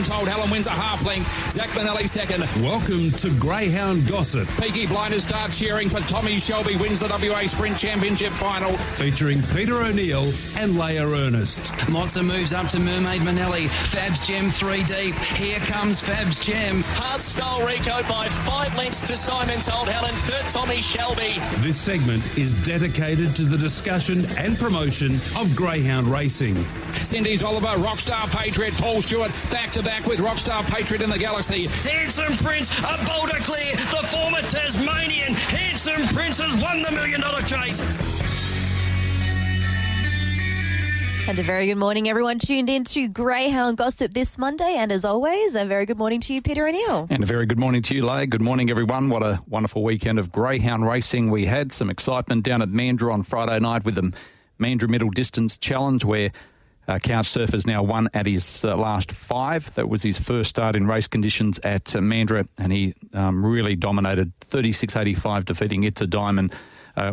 Told Helen wins a half length. Zach Benelli second. Welcome to Greyhound Gossip. Peaky Blinders start cheering for Tommy Shelby wins the WA Sprint Championship final. Featuring Peter O'Neill and Leah Ernest. Mozza moves up to Mermaid Manelli. Fab's Gem 3 deep. Here comes Fab's Gem. Hard style Rico by 5 lengths to Simon Told Helen. Third Tommy Shelby. This segment is dedicated to the discussion and promotion of greyhound racing. Cindy's Oliver, Rockstar Patriot, Paul Stewart, back-to-back with Rockstar Patriot in the Galaxy. Handsome Prince, a Boulder Clear, the former Tasmanian. Handsome Prince has won the $1 million chase. And a very good morning, everyone tuned in to Greyhound Gossip this Monday. And as always, a very good morning to you, Peter O'Neill. And a very good morning to you, Leigh. Good morning, everyone. What a wonderful weekend of greyhound racing we had. Some excitement down at Mandurah on Friday night with the Mandurah Middle Distance Challenge, where Couch Surfer's now won at his last 5. That was his first start in race conditions at Mandurah, and he really dominated 36.85, defeating It's a Diamond.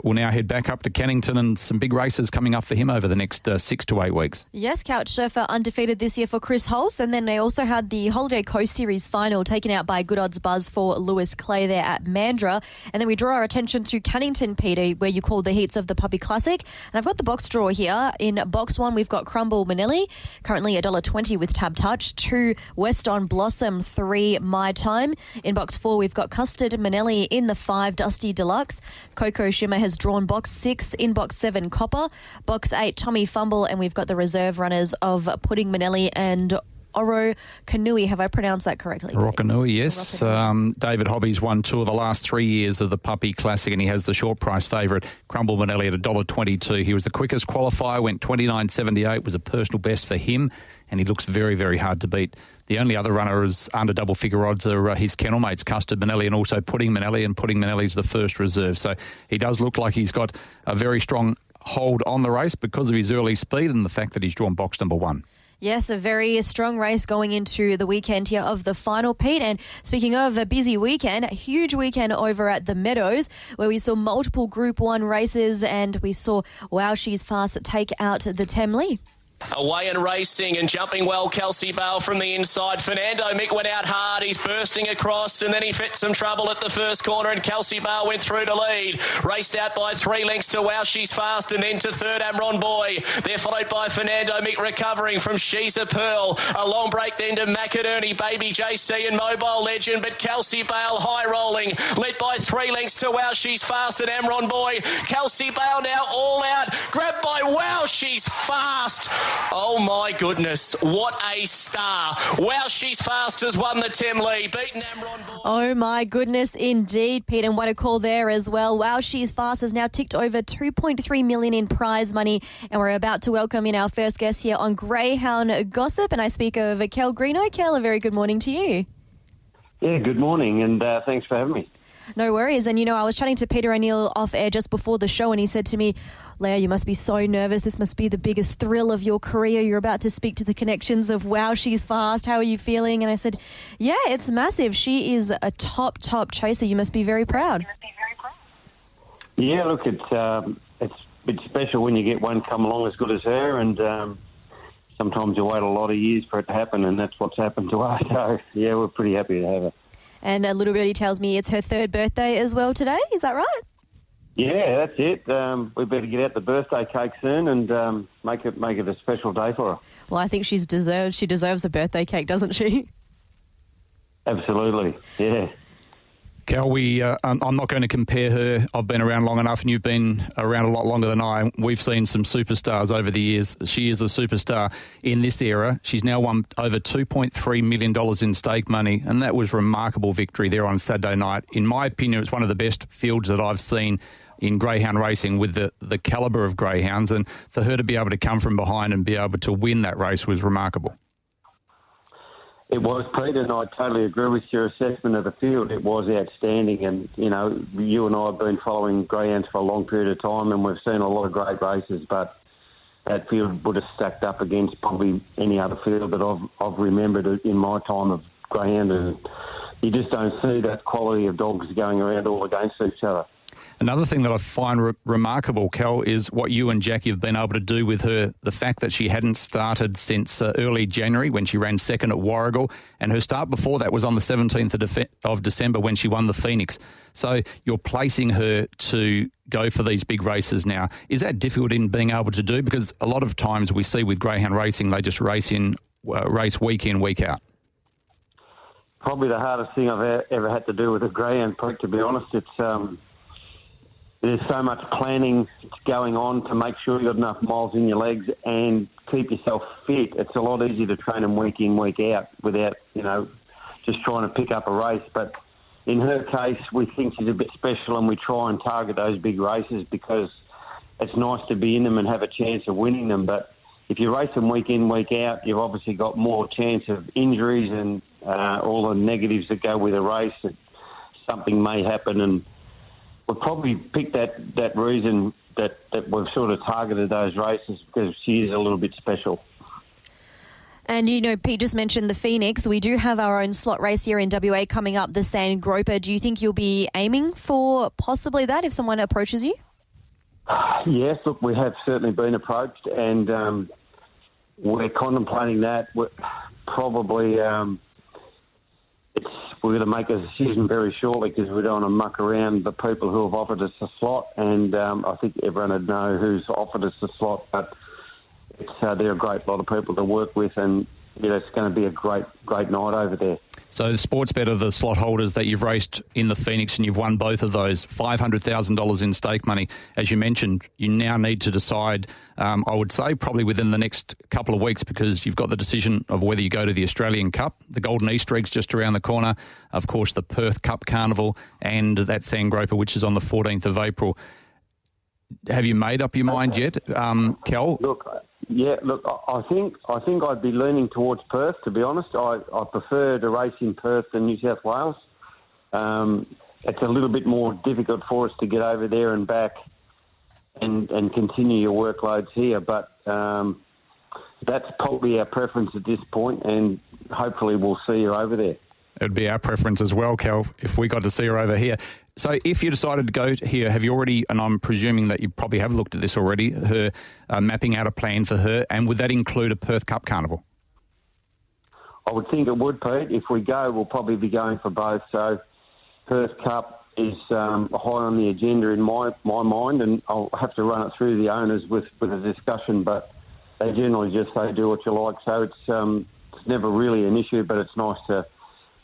We'll now head back up to Cannington, and some big races coming up for him over the next 6 to 8 weeks. Yes, Couch Surfer undefeated this year for Chris Hulse, and then they also had the Holiday Coast Series final taken out by Good Odds Buzz for Lewis Clay there at Mandurah. And then we draw our attention to Cannington, Peter, where you call the heats of the Puppy Classic. And I've got the box draw here. In box 1, we've got Crumble Manelli, currently $1.20 with Tab Touch. 2, West on Blossom, 3, My Time. In box 4, we've got Custard Manelli in the 5, Dusty Deluxe. Coco Shimmer has drawn box 6. In box 7, Copper. Box 8, Tommy Fumble, and we've got the reserve runners of Pudding Manelli and Oro Kanui. Have I pronounced that correctly? Rokanui, yes. David Hobby's won 2 of the last 3 years of the Puppy Classic, and he has the short price favourite, Crumble Manelli, at $1.22. He was the quickest qualifier, went 29.78, was a personal best for him, and he looks very, very hard to beat. The only other runner is under double figure odds are his kennel mates, Custard Manelli and also Pudding Manelli, and Pudding Manelli's the first reserve. So he does look like he's got a very strong hold on the race because of his early speed and the fact that he's drawn box number 1. Yes, a very strong race going into the weekend here of the final, Pete. And speaking of a busy weekend, a huge weekend over at the Meadows, where we saw multiple Group 1 races, and we saw Wow She's Fast take out the Temley. Away and racing and jumping well, Kelsey Bale from the inside. Fernando Mick went out hard. He's bursting across, and then he fit some trouble at the first corner, and Kelsey Bale went through to lead. Raced out by 3 lengths to Wow She's Fast, and then to third Amron Boy. They're followed by Fernando Mick recovering from She's a Pearl. A long break then to McInerney, Baby JC and Mobile Legend, but Kelsey Bale high rolling. Led by 3 lengths to Wow She's Fast and Amron Boy. Kelsey Bale now all out. Grabbed by Wow She's Fast. Oh, my goodness. What a star. Wow She's Fast has won the Temley, beaten Amron Boy. Oh, my goodness, indeed, Pete. And what a call there as well. Wow She's Fast has now ticked over $2.3 million in prize money. And we're about to welcome in our first guest here on Greyhound Gossip. And I speak of Kel Greenough. Kel, a very good morning to you. Yeah, good morning, and thanks for having me. No worries. And, you know, I was chatting to Peter O'Neill off air just before the show, and he said to me, Leah, you must be so nervous. This must be the biggest thrill of your career. You're about to speak to the connections of Wow She's Fast. How are you feeling? And I said, yeah, it's massive. She is a top chaser. You must be very proud. Yeah, look, it's a bit special when you get one come along as good as her, and sometimes you wait a lot of years for it to happen, and that's what's happened to us. So, yeah, we're pretty happy to have her. And a little birdie tells me it's her 3rd birthday as well today. Is that right? Yeah, that's it. We better get out the birthday cake soon and make it a special day for her. Well, I think she deserves a birthday cake, doesn't she? Absolutely, yeah. Kel, I'm not going to compare her. I've been around long enough, and you've been around a lot longer than I. We've seen some superstars over the years. She is a superstar in this era. She's now won over $2.3 million in stake money, and that was remarkable victory there on Saturday night. In my opinion, it's one of the best fields that I've seen in greyhound racing with the calibre of greyhounds, and for her to be able to come from behind and be able to win that race was remarkable. It was, Peter, and I totally agree with your assessment of the field. It was outstanding, and, you know, you and I have been following greyhounds for a long period of time, and we've seen a lot of great races, but that field would have stacked up against probably any other field that I've remembered in my time of greyhound, and you just don't see that quality of dogs going around all against each other. Another thing that I find remarkable, Kel, is what you and Jackie have been able to do with her. The fact that she hadn't started since early January when she ran second at Warragul, and her start before that was on the 17th of December when she won the Phoenix. So you're placing her to go for these big races now. Is that difficult in being able to do? Because a lot of times we see with greyhound racing, they just race week in, week out. Probably the hardest thing I've ever had to do with a greyhound, to be honest. There's so much planning going on to make sure you've got enough miles in your legs and keep yourself fit. It's a lot easier to train them week in, week out without, just trying to pick up a race. But in her case, we think she's a bit special and we try and target those big races because it's nice to be in them and have a chance of winning them. But if you race them week in, week out, you've obviously got more chance of injuries and all the negatives that go with a race. That something may happen, and we've probably picked that reason that we've sort of targeted those races because she is a little bit special. And, Pete just mentioned the Phoenix. We do have our own slot race here in WA coming up, the Sand Groper. Do you think you'll be aiming for possibly that if someone approaches you? Yes, look, we have certainly been approached, and we're contemplating that. We're probably we're going to make a decision very shortly because we don't want to muck around the people who have offered us a slot, and I think everyone would know who's offered us the slot. But they're a great lot of people to work with, and it's going to be a great night over there. So Sportsbet are the slot holders that you've raced in the Phoenix, and you've won both of those, $500,000 in stake money. As you mentioned, you now need to decide, I would say, probably within the next couple of weeks, because you've got the decision of whether you go to the Australian Cup, the Golden Easter Egg's just around the corner, of course the Perth Cup Carnival, and that Sand Groper, which is on the 14th of April. Have you made up your mind yet, Kel? Look, I think I'd be leaning towards Perth, to be honest. I prefer to race in Perth than New South Wales. It's a little bit more difficult for us to get over there and back and continue your workloads here, but that's probably our preference at this point, and hopefully we'll see you over there. It would be our preference as well, Kel, if we got to see her over here. So if you decided to go here, have you already, and I'm presuming that you probably have looked at this already, her mapping out a plan for her, and would that include a Perth Cup Carnival? I would think it would, Pete. If we go, we'll probably be going for both. So Perth Cup is high on the agenda in my mind, and I'll have to run it through the owners with a discussion, but they generally just say do what you like. So it's never really an issue, but it's nice to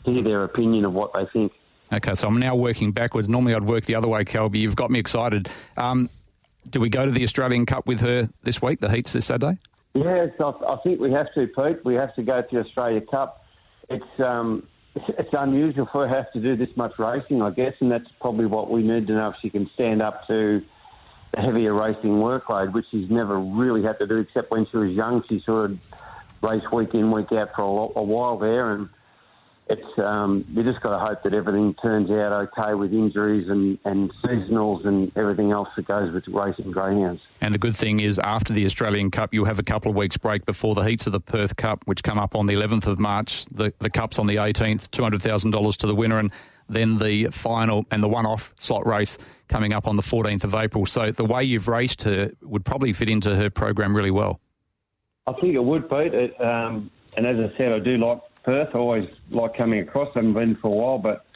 hear their opinion of what they think. Okay, so I'm now working backwards. Normally I'd work the other way, Kel, but you've got me excited. Do we go to the Australian Cup with her this week, the heats this Saturday? Yes, I think we have to, Pete. We have to go to the Australia Cup. It's unusual for her to have to do this much racing, I guess, and that's probably what we need to know, if she can stand up to the heavier racing workload, which she's never really had to do, except when she was young. She sort of raced week in, week out for a while there, and it's you just got to hope that everything turns out okay with injuries and seasonals and everything else that goes with racing greyhounds. And the good thing is, after the Australian Cup, you'll have a couple of weeks break before the heats of the Perth Cup, which come up on the 11th of March. The Cup's on the 18th, $200,000 to the winner, and then the final and the one-off slot race coming up on the 14th of April. So the way you've raced her would probably fit into her program really well. I think it would, Pete. And as I said, I do like Perth. I always like coming across. I haven't been for a while, but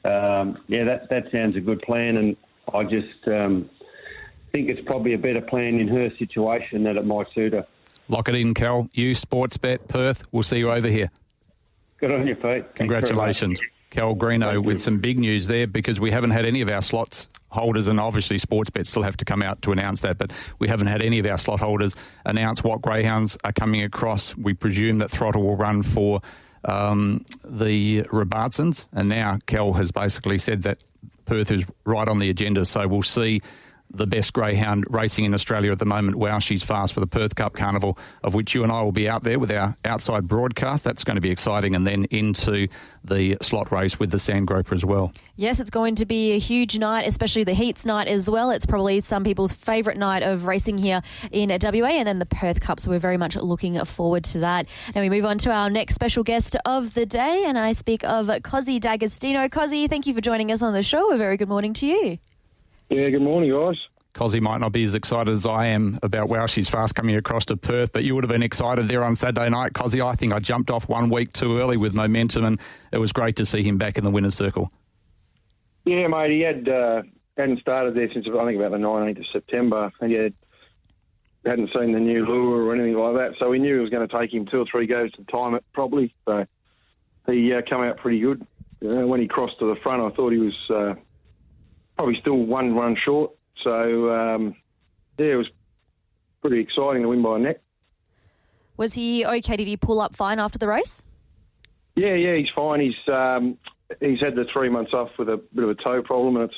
that sounds a good plan, and I just think it's probably a better plan in her situation that it might suit her. Lock it in, Kel. You, Sportsbet, Perth. We'll see you over here. Good on you, Pete. Congratulations. Kel Greenough with some big news there, because we haven't had any of our slots holders, and obviously Sportsbet still have to come out to announce that, but we haven't had any of our slot holders announce what greyhounds are coming across. We presume that Throttle will run for the Robertsons, and now Kel has basically said that Perth is right on the agenda, so we'll see the best greyhound racing in Australia at the moment. Wow, she's fast for the Perth Cup Carnival, of which you and I will be out there with our outside broadcast. That's going to be exciting, and then into the slot race with the Sand Groper as well. Yes, it's going to be a huge night, especially the heats night as well. It's probably some people's favourite night of racing here in WA, and then the Perth Cup, so we're very much looking forward to that. And we move on to our next special guest of the day, and I speak of Cosi Dagostino. Cosi, thank you for joining us on the show. A very good morning to you. Yeah, good morning, guys. Cosi might not be as excited as I am about Wow She's Fast coming across to Perth, but you would have been excited there on Saturday night. Cosi, I think I jumped off 1 week too early with momentum, and it was great to see him back in the winner's circle. Yeah, mate, he hadn't started there since, I think, about the 19th of September, and he hadn't seen the new lure or anything like that, so we knew it was going to take him 2 or 3 goes to time it properly. So he came out pretty good. When he crossed to the front, I thought he was probably still 1 run short. So, it was pretty exciting to win by a neck. Was he okay? Did he pull up fine after the race? Yeah, he's fine. He's had the 3 months off with a bit of a toe problem, and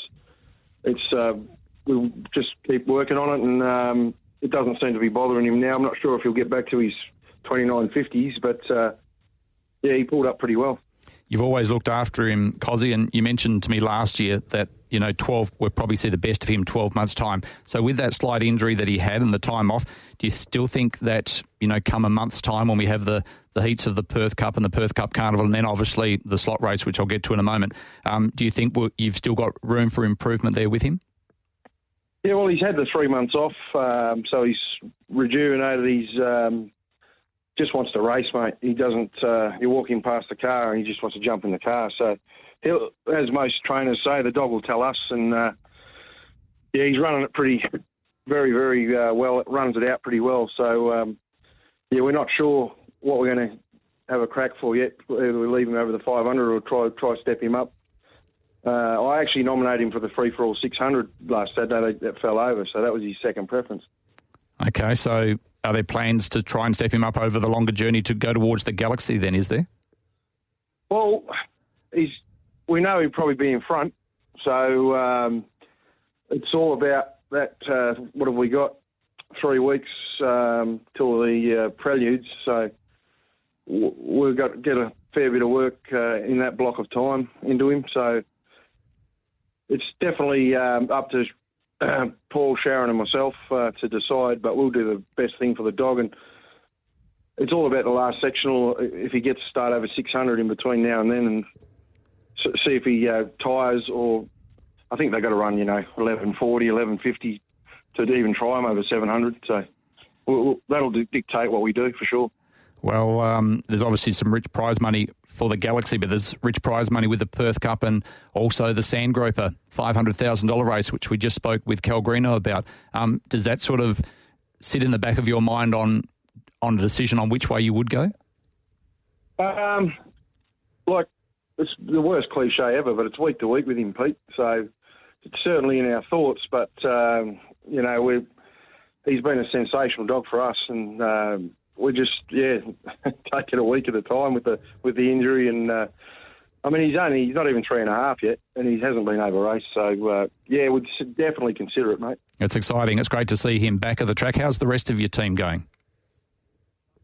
we'll just keep working on it, and it doesn't seem to be bothering him now. I'm not sure if he'll get back to his 29.50s, but he pulled up pretty well. You've always looked after him, Cosi, and you mentioned to me last year that, 12, we'll probably see the best of him 12 months' time. So with that slight injury that he had and the time off, do you still think that, come a month's time when we have the heats of the Perth Cup and the Perth Cup Carnival and then obviously the slot race, which I'll get to in a moment, do you think you've still got room for improvement there with him? Yeah, well, he's had the 3 months off, so he's rejuvenated. He's just wants to race, mate. He doesn't. You're walking past the car and he just wants to jump in the car. So, as most trainers say, the dog will tell us. And he's running it very, very well. It runs it out pretty well. So, we're not sure what we're going to have a crack for yet. Whether we leave him over the 500 or try step him up. I actually nominated him for the free-for-all 600 last Saturday. That fell over, so that was his second preference. Okay, so are there plans to try and step him up over the longer journey to go towards the Galaxy then, is there? Well, we know he'll probably be in front, so it's all about that. What have we got? 3 weeks till the preludes, so we've got to get a fair bit of work in that block of time into him, so it's definitely up to Paul, Sharon and myself to decide, but we'll do the best thing for the dog. And it's all about the last sectional. If he gets to start over 600 in between now and then, and see if he tires, or I think they've got to run, 1140, 1150 to even try him over 700. So that'll dictate what we do for sure. Well, there's obviously some rich prize money for the Galaxy, but there's rich prize money with the Perth Cup and also the Sandgroper $500,000 race, which we just spoke with Kel Greenough about. Does that sort of sit in the back of your mind on a decision on which way you would go? It's the worst cliche ever, but it's week to week with him, Pete. So it's certainly in our thoughts, but, he's been a sensational dog for us, and we just, take it a week at a time with the injury. And, he's not even 3.5 yet, and he hasn't been over raced. So, we'd definitely consider it, mate. It's exciting. It's great to see him back at the track. How's the rest of your team going?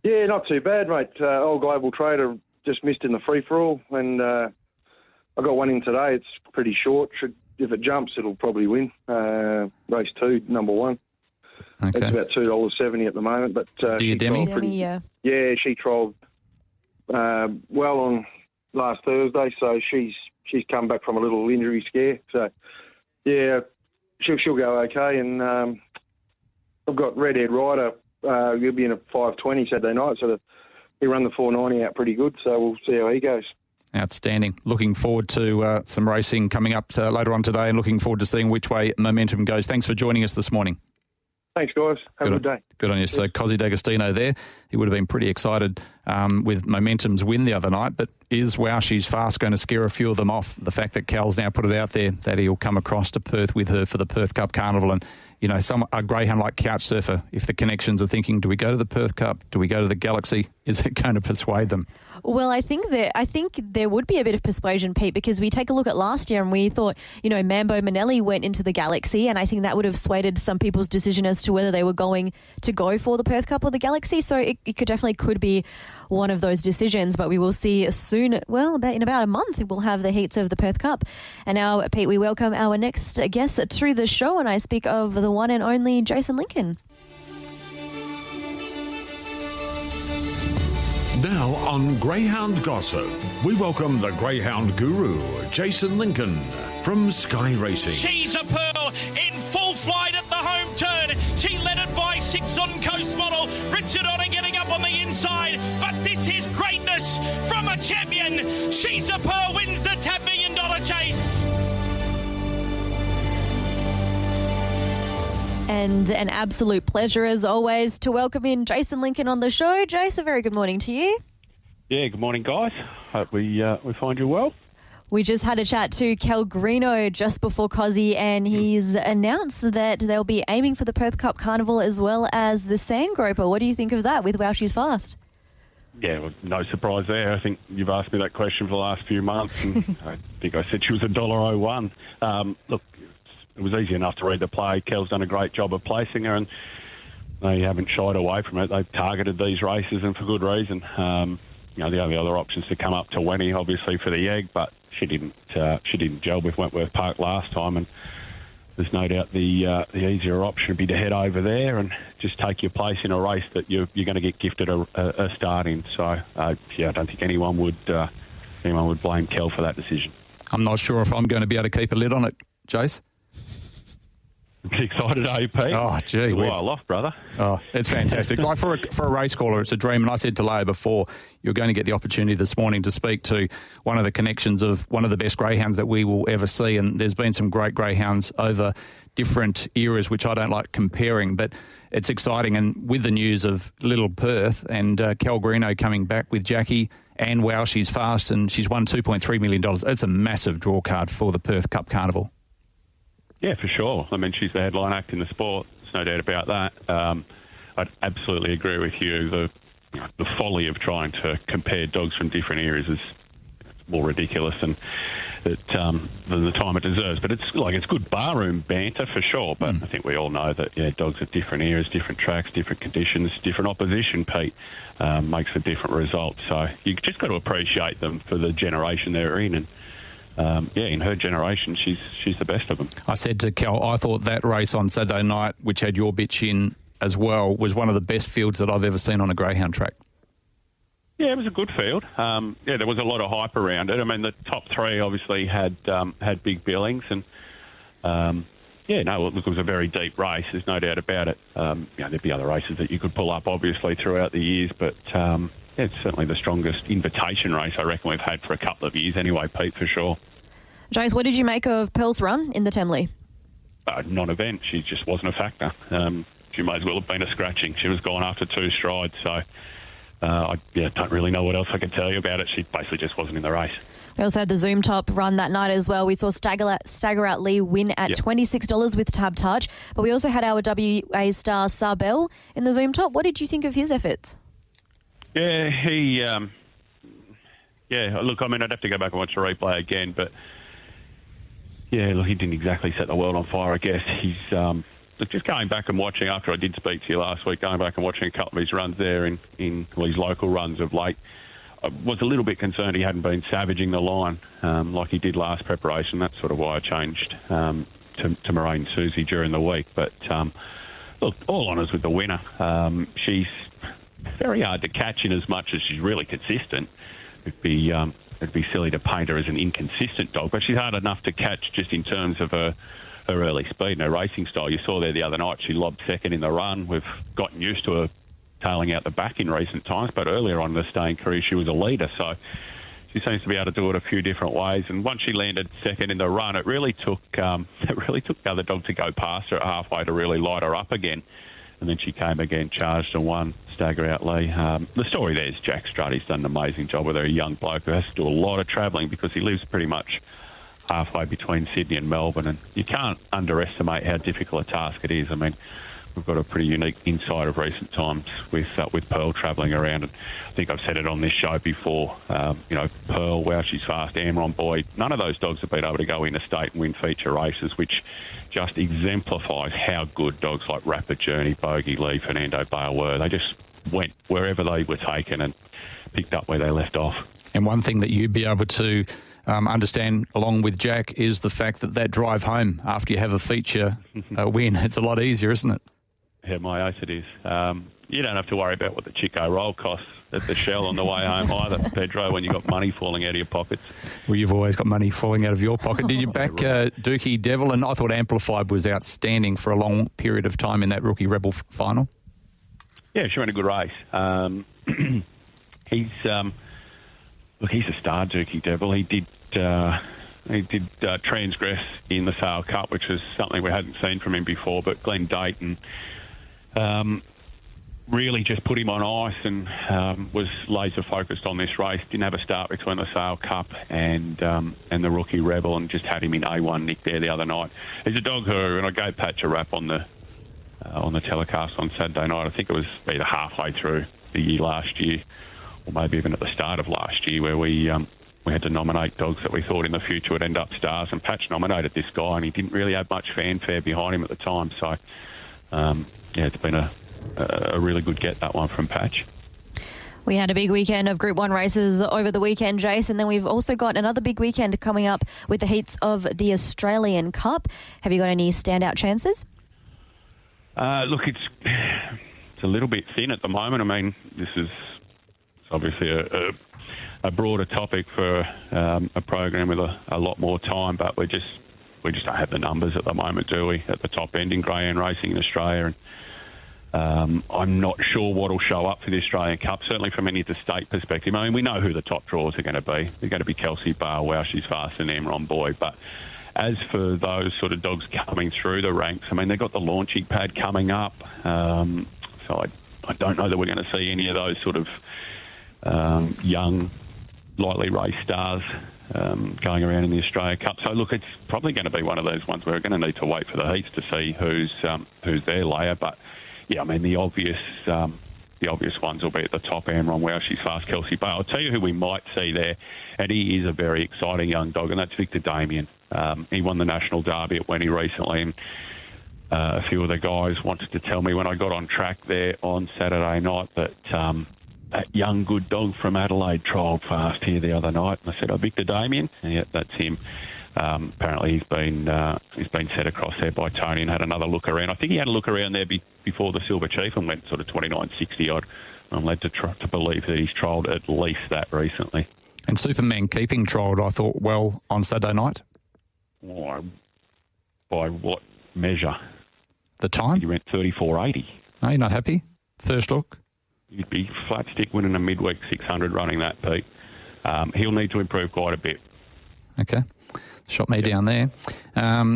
Yeah, not too bad, mate. Old Global Trader just missed in the free-for-all, and I got one in today. It's pretty short. If it jumps, it'll probably win. Race 2, number 1. Okay. It's about $2.70 at the moment. But do you Demi? Yeah, she trialled well on last Thursday, so she's come back from a little injury scare. So, she'll go okay. And I've got Redhead Rider. He'll be in a 5:20 Saturday night, so he run the 490 out pretty good. So we'll see how he goes. Outstanding. Looking forward to some racing coming up later on today, and looking forward to seeing which way momentum goes. Thanks for joining us this morning. Thanks, guys. Have a good day. Good on you. So Cosi Dagostino there. He would have been pretty excited with Momentum's win the other night, but is Wow She's Fast going to scare a few of them off? The fact that Cal's now put it out there that he'll come across to Perth with her for the Perth Cup Carnival, and a greyhound like Couchsurfer, if the connections are thinking, do we go to the Perth Cup? Do we go to the Galaxy? Is it going to persuade them? Well, I think there would be a bit of persuasion, Pete, because we take a look at last year and we thought, Mambo Manelli went into the Galaxy, and I think that would have swayed some people's decision as to whether they were going to go for the Perth Cup or the Galaxy. So it could be one of those decisions, but we will see soon. Well, in about a month, we'll have the heats of the Perth Cup. And now, Pete, we welcome our next guest to the show, and I speak of the one and only Jason Lincoln. Now On Greyhound Gossip, we welcome the Greyhound guru, Jason Lincoln, from Sky Racing. She's a pearl in full flight at the home turn. She led it by 6 on Coast Model. Richard Otter getting up on the inside. But this is greatness from a champion. She's a pearl wins the $10 million chase. And an absolute pleasure, as always, to welcome in Jason Lincoln on the show. Jace, a very good morning to you. Yeah, good morning, guys. Hope we find you well. We just had a chat to Kel Greenough just before Cosi, and he's announced that they'll be aiming for the Perth Cup Carnival as well as the Sandgroper. What do you think of that with Wow She's Fast? Yeah, well, no surprise there. I think you've asked me that question for the last few months, and I think I said she was $1.01. Look, it was easy enough to read the play. Kel's done a great job of placing her, and they haven't shied away from it. They've targeted these races, and for good reason. The only other options to come up to Wenny, obviously, for the egg, but she didn't gel with Wentworth Park last time, and there's no doubt the easier option would be to head over there and just take your place in a race that you're going to get gifted a start in. So, I don't think anyone would blame Kel for that decision. I'm not sure if I'm going to be able to keep a lid on it, Jace. Excited, are you, Pete? Oh, gee whiz. While off, brother. Oh, it's fantastic. Like for a race caller, it's a dream. And I said to Leah before, you're going to get the opportunity this morning to speak to one of the connections of one of the best greyhounds that we will ever see. And there's been some great greyhounds over different eras, which I don't like comparing, but it's exciting. And with the news of Little Perth and Kel Greenough coming back with Jackie, and Wow She's Fast, and she's won $2.3 million. It's a massive draw card for the Perth Cup Carnival. Yeah, for sure. I mean, she's the headline act in the sport. There's no doubt about that. I'd absolutely agree with you. The folly of trying to compare dogs from different eras is more ridiculous than the time it deserves. But it's good barroom banter for sure. But I think we all know that dogs at different eras, different tracks, different conditions, different opposition, Pete, makes a different result. So you just got to appreciate them for the generation they're in. And in her generation, she's the best of them. I said to Kel, I thought that race on Saturday night, which had your bitch in as well, was one of the best fields that I've ever seen on a greyhound track. Yeah, it was a good field. There was a lot of hype around it. I mean, the top three obviously had big billings, and it was a very deep race. There's no doubt about it. There'd be other races that you could pull up, obviously, throughout the years, but it's certainly the strongest invitation race I reckon we've had for a couple of years anyway, Pete, for sure. Jace, what did you make of Pearl's run in the Temley? Non-event. She just wasn't a factor. She may as well have been a scratching. She was gone after 2 strides, so I don't really know what else I could tell you about it. She basically just wasn't in the race. We also had the Zoom Top run that night as well. We saw Stagger Out Lee win at $26 with Tab Touch, but we also had our WA star Sarbel in the Zoom Top. What did you think of his efforts? Yeah, he... look, I mean, I'd have to go back and watch the replay again, but... Yeah, look, he didn't exactly set the world on fire, I guess. He's... just going back and watching, after I did speak to you last week, going back and watching a couple of his runs there in his local runs of late, I was a little bit concerned he hadn't been savaging the line like he did last preparation. That's sort of why I changed to Moraine Susie during the week. But, look, all honours with the winner. She's very hard to catch in as much as she's really consistent. It'd be silly to paint her as an inconsistent dog, but she's hard enough to catch just in terms of her early speed and her racing style. You saw there the other night she lobbed second in the run. We've gotten used to her tailing out the back in recent times, but earlier on in the staying career she was a leader, so she seems to be able to do it a few different ways. And once she landed second in the run, it really took the other dog to go past her at halfway to really light her up again. And then she came again, charged and won, Stagger Out Lee. The story there is Jack Strutt. He's done an amazing job with her, a young bloke who has to do a lot of travelling because he lives pretty much halfway between Sydney and Melbourne, and you can't underestimate how difficult a task it is. I mean, we've got a pretty unique insight of recent times with Pearl travelling around, and I think I've said it on this show before. Pearl, Wow She's Fast, Amron Boy, none of those dogs have been able to go interstate and win feature races, which just exemplifies how good dogs like Rapid Journey, Bogey Lee, Fernando Bale were. They just went wherever they were taken and picked up where they left off. And one thing that you'd be able to understand along with Jack is the fact that drive home after you have a feature win, it's a lot easier, isn't it? Yeah, my oath it is. you don't have to worry about what the Chico roll costs at the Shell on the way home either, Pedro, when you've got money falling out of your pockets. Well, you've always got money falling out of your pocket. Did you back Dookie Devil? And I thought Amplified was outstanding for a long period of time in that Rookie Rebel final. Yeah, she ran a good race. He's a star, Dookie Devil. He did transgress in the Sale Cup, which is something we hadn't seen from him before, but Glenn Dayton really just put him on ice and was laser focused on this race. Didn't have a start between the Sale Cup and the Rookie Rebel, and just had him in A1 nick there the other night. He's a dog who, and I gave Patch a rap on the telecast on Saturday night. I think it was either halfway through the year last year, or maybe even at the start of last year, where we had to nominate dogs that we thought in the future would end up stars, and Patch nominated this guy, and he didn't really have much fanfare behind him at the time. So, it's been a really good get, that one from Patch. We had a big weekend of Group 1 races over the weekend, Jace, and then we've also got another big weekend coming up with the heats of the Australian Cup. Have you got any standout chances? Look, it's a little bit thin at the moment. I mean, this is obviously a broader topic for a program with a lot more time, but we just don't have the numbers at the moment, do we, at the top end in greyhound racing in Australia? And I'm not sure what will show up for the Australian Cup, certainly from any interstate perspective. I mean, we know who the top draws are going to be. They're going to be Kelsey Bale, Wow She's Fast, and Emron Boy. But as for those sort of dogs coming through the ranks, I mean, they've got the launching pad coming up. So I don't know that we're going to see any of those sort of young, lightly raced stars going around in the Australia Cup. So, look, it's probably going to be one of those ones where we're going to need to wait for the heats to see who's their layer. But, yeah, I mean, the obvious ones will be at the top. Amron, Wow She's Fast, Kelsey Bale. I'll tell you who we might see there, and he is a very exciting young dog, and that's Victor Damien. He won the National Derby at Wenny recently, and a few of the guys wanted to tell me when I got on track there on Saturday night that that young good dog from Adelaide trialled fast here the other night. And I said, Victor Damien? And yeah, that's him. Apparently he's been set across there by Tony and had another look around. I think he had a look around there before the Silver Chief and went sort of 29.60 odd. I'm led to believe that he's trialled at least that recently. And Superman Keeping trialled, I thought, well, on Saturday night? By what measure? The time? He went 34.80. No, you're not happy? First look? He'd be flat stick winning a midweek 600 running that, Pete. He'll need to improve quite a bit. Okay. Shot me down there.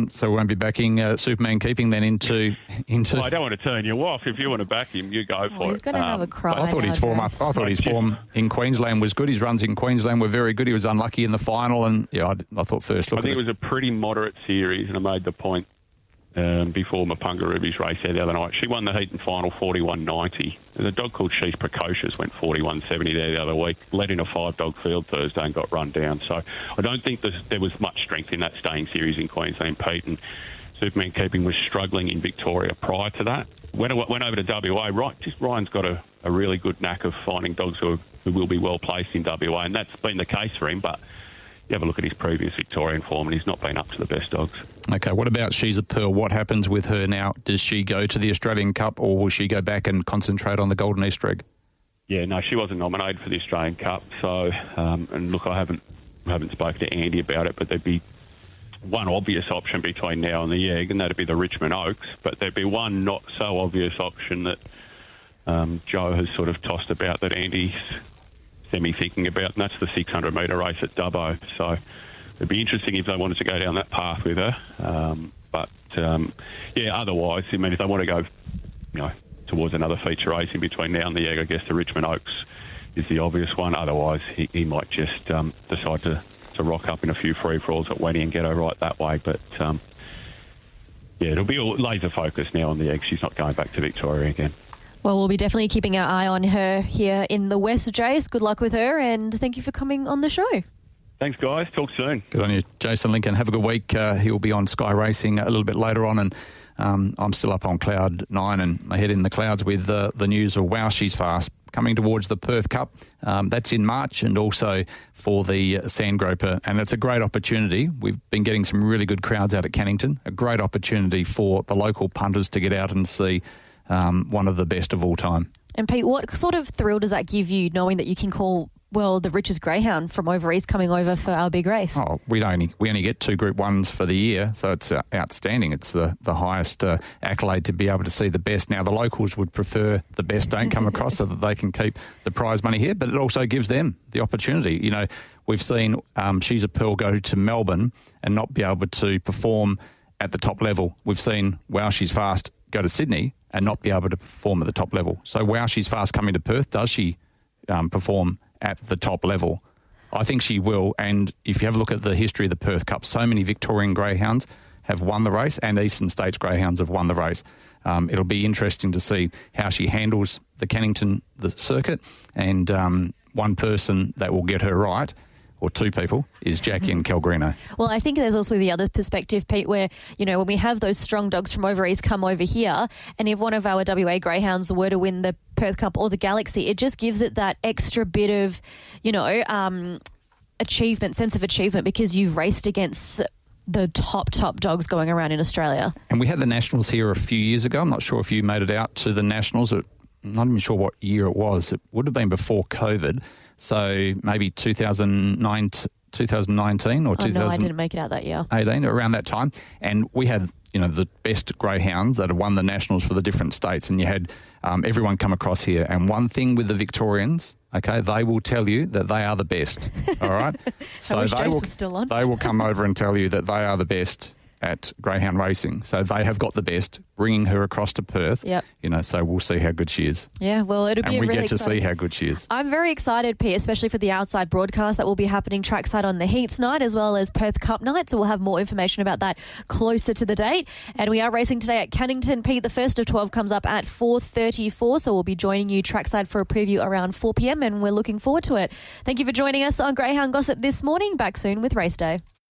So we won't be backing Superman Keeping then into. Well, I don't want to turn you off. If you want to back him, you go for it. He's going to have a cry. I thought his form in Queensland was good. His runs in Queensland were very good. He was unlucky in the final, and yeah, I thought first look. I think it was a pretty moderate series, and I made the point before Mapunga Ruby's race there the other night. She won the heat and final 41.90. There's a dog called She's Precocious went 41.70 there the other week, led in a 5-dog field Thursday and got run down. So I don't think there was much strength in that staying series in Queensland, Pete, and Superman Keeping was struggling in Victoria prior to that. Went over to WA, Ryan's got a really good knack of finding dogs who will be well placed in WA, and that's been the case for him, but you have a look at his previous Victorian form and he's not been up to the best dogs. Okay, what about She's a Pearl? What happens with her now? Does she go to the Australian Cup or will she go back and concentrate on the Golden Easter egg? Yeah, no, she wasn't nominated for the Australian Cup. So, and look, I haven't spoken to Andy about it, but there'd be one obvious option between now and the egg, and that'd be the Richmond Oaks. But there'd be one not so obvious option that Joe has sort of tossed about that Andy's semi-thinking about, and that's the 600-metre race at Dubbo. So it'd be interesting if they wanted to go down that path with her. Otherwise, I mean, if they want to go, towards another feature race in between now and the egg, I guess the Richmond Oaks is the obvious one. Otherwise, he might just decide to rock up in a few free-for-alls at Wenny and get her right that way. But, it'll be all laser focused now on the egg. She's not going back to Victoria again. Well, we'll be definitely keeping our eye on her here in the West, Jace. Good luck with her, and thank you for coming on the show. Thanks, guys. Talk soon. Good on you, Jason Lincoln. Have a good week. He'll be on Sky Racing a little bit later on, and I'm still up on Cloud 9 and my head in the clouds with the news of Wow She's Fast coming towards the Perth Cup. That's in March, and also for the Sandgroper, and it's a great opportunity. We've been getting some really good crowds out at Cannington. A great opportunity for the local punters to get out and see one of the best of all time. And Pete, what sort of thrill does that give you, knowing that you can call, well, the richest greyhound from over east coming over for our big race? Oh, we only get 2 Group 1s for the year, so it's outstanding. It's the highest accolade to be able to see the best. Now, the locals would prefer the best don't come across so that they can keep the prize money here, but it also gives them the opportunity. You know, we've seen She's a Pearl go to Melbourne and not be able to perform at the top level. We've seen Wow She's Fast go to Sydney and not be able to perform at the top level. So Wow She's Fast coming to Perth, does she perform at the top level? I think she will, and if you have a look at the history of the Perth Cup, so many Victorian greyhounds have won the race and Eastern States greyhounds have won the race. It'll be interesting to see how she handles the the circuit, and one person that will get her right, or 2 people, is Jackie and Kel Greenough. Well, I think there's also the other perspective, Pete, where, you know, when we have those strong dogs from over east come over here, and if one of our WA greyhounds were to win the Perth Cup or the Galaxy, it just gives it that extra bit of, you know, sense of achievement, because you've raced against the top dogs going around in Australia. And we had the Nationals here a few years ago. I'm not sure if you made it out to the Nationals. I'm not even sure what year it was. It would have been before COVID. So maybe 2019 or 2000. No, I didn't make it out that year. 18, around that time. And we had, you know, the best greyhounds that had won the Nationals for the different states, and you had everyone come across here. And one thing with the Victorians, okay, they will tell you that they are the best, all right? So they will come over and tell you that they are the best at greyhound racing. So they have got the best, bringing her across to Perth. Yep. You know, so we'll see how good she is. Yeah, well, it'll be and we really get to exciting. see how good she is. I'm very excited, Pete, especially for the outside broadcast that will be happening trackside on the Heats night as well as Perth Cup night. So we'll have more information about that closer to the date. And we are racing today at Cannington, Pete. The first of 12 comes up at 4:34. So we'll be joining you trackside for a preview around 4 p.m. and we're looking forward to it. Thank you for joining us on Greyhound Gossip this morning. Back soon with Race Day.